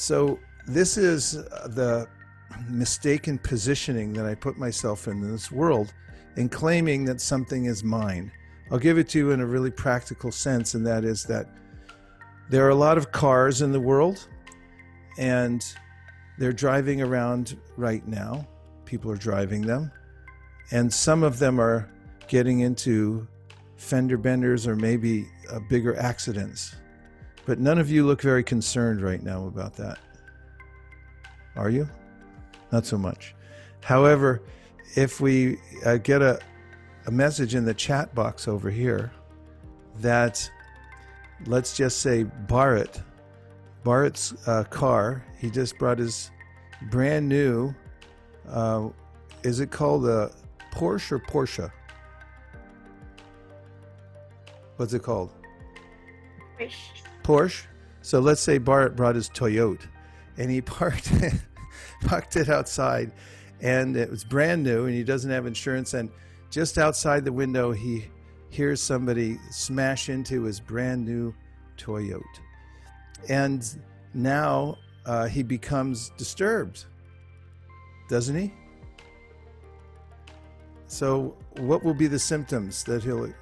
So this is the mistaken positioning that I put myself in this world in claiming that something is mine. I'll give it to you in a really practical sense, and that is that there are a lot of cars in the world, and they're driving around right now. People are driving them, and some of them are getting into fender benders or maybe bigger accidents. But none of you look very concerned right now about that. Are you? Not so much. However, if we get a message in the chat box over here that, let's just say Bharat's car, he just brought his brand new, is it called a Porsche or Porsche? What's it called? Porsche. So let's say Bharat brought his Toyota and he parked it outside, and it was brand new, and he doesn't have insurance, and just outside the window he hears somebody smash into his brand new Toyota, and now he becomes disturbed, doesn't he? So what will be the symptoms that he'll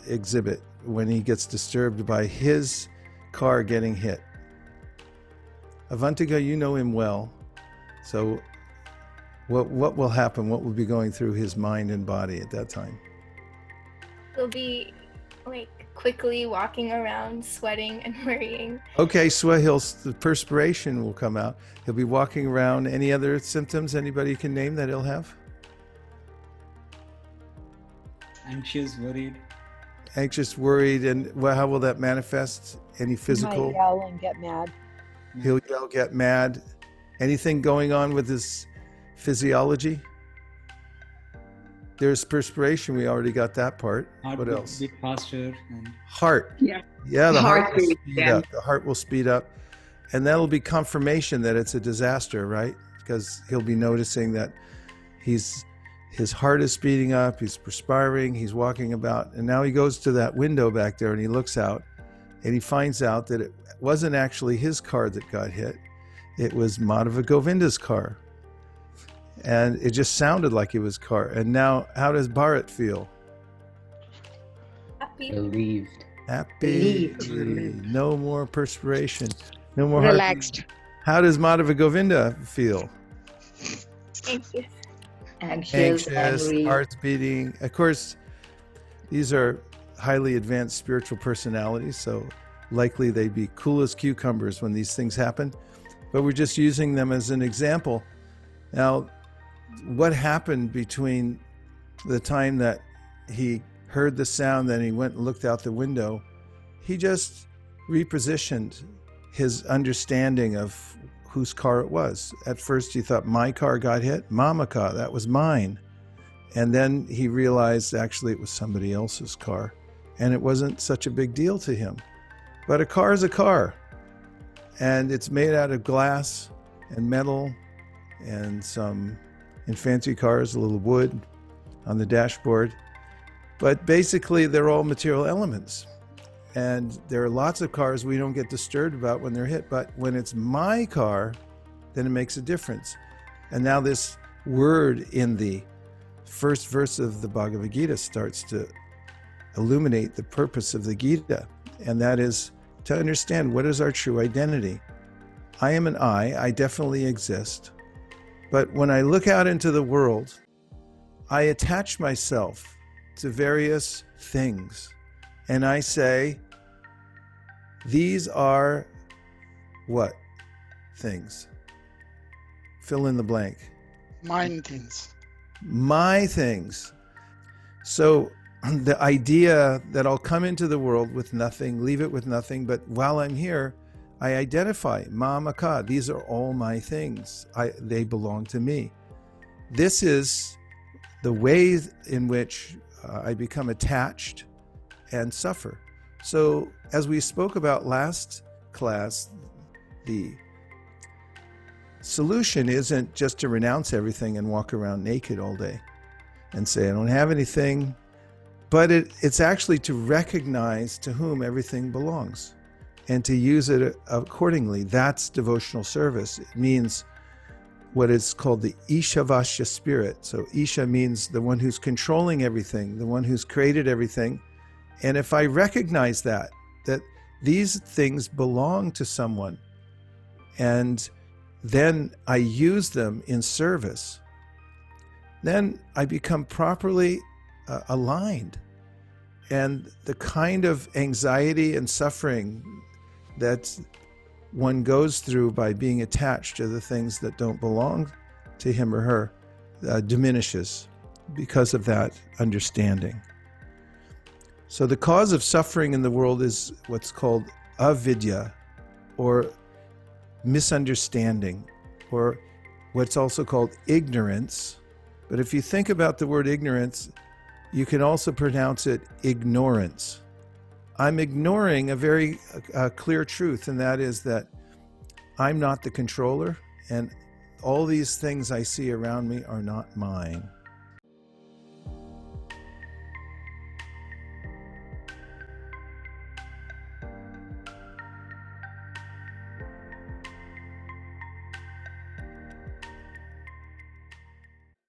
exhibit when he gets disturbed by his car getting hit? Avantika, you know him well. So what will happen? What will be going through his mind and body at that time? He'll be like quickly walking around, sweating and worrying. Okay, the perspiration will come out. He'll be walking around. Any other symptoms anybody can name that he'll have? Anxious, worried. Anxious, worried, and how will that manifest? Any physical? He might yell and get mad. He'll yell, get mad. Anything going on with his physiology? There's perspiration. We already got that part. Heart what else? Beat faster. Heart. Yeah. Yeah, the heart will speed yeah. up. The heart will speed up. And that'll be confirmation that it's a disaster, right? Because he'll be noticing that his heart is speeding up, he's perspiring, he's walking about. And now he goes to that window back there and he looks out and he finds out that it wasn't actually his car that got hit. It was Madhava Govinda's car. And it just sounded like it was car. And now, how does Bharat feel? Happy. Relieved. Happy. No more perspiration. No more Relaxed. heart. How does Madhava Govinda feel? Anxious. Anxious, angry. Heart's beating. Of course, these are highly advanced spiritual personalities, so likely they'd be cool as cucumbers when these things happen. But we're just using them as an example. Now, what happened between the time that he heard the sound, then he went and looked out the window? He just repositioned his understanding of whose car it was. At first he thought, my car got hit, Mama car, that was mine. And then he realized actually it was somebody else's car, and it wasn't such a big deal to him. But a car is a car, and it's made out of glass and metal and some, in fancy cars, a little wood on the dashboard. But basically they're all material elements. And there are lots of cars we don't get disturbed about when they're hit, but when it's my car, then it makes a difference. And now this word in the first verse of the Bhagavad Gita starts to illuminate the purpose of the Gita, and that is to understand what is our true identity. I am an I definitely exist, but when I look out into the world, I attach myself to various things. And I say, these are what things? Fill in the blank. Mine things. My things. So the idea that I'll come into the world with nothing, leave it with nothing, but while I'm here, I identify, Mamaka, these are all my things. They belong to me. This is the way in which I become attached and suffer. So as we spoke about last class, the solution isn't just to renounce everything and walk around naked all day and say, I don't have anything, but it's actually to recognize to whom everything belongs. and to use it accordingly. That's devotional service. It means what is called the Ishavasya spirit. So Isha means the one who's controlling everything, the one who's created everything. And if I recognize that these things belong to someone, and then I use them in service, then I become properly aligned. And the kind of anxiety and suffering that one goes through by being attached to the things that don't belong to him or her diminishes because of that understanding. So the cause of suffering in the world is what's called avidya, or misunderstanding, or what's also called ignorance. But if you think about the word ignorance, you can also pronounce it ignorance. I'm ignoring a very clear truth, and that is that I'm not the controller, and all these things I see around me are not mine.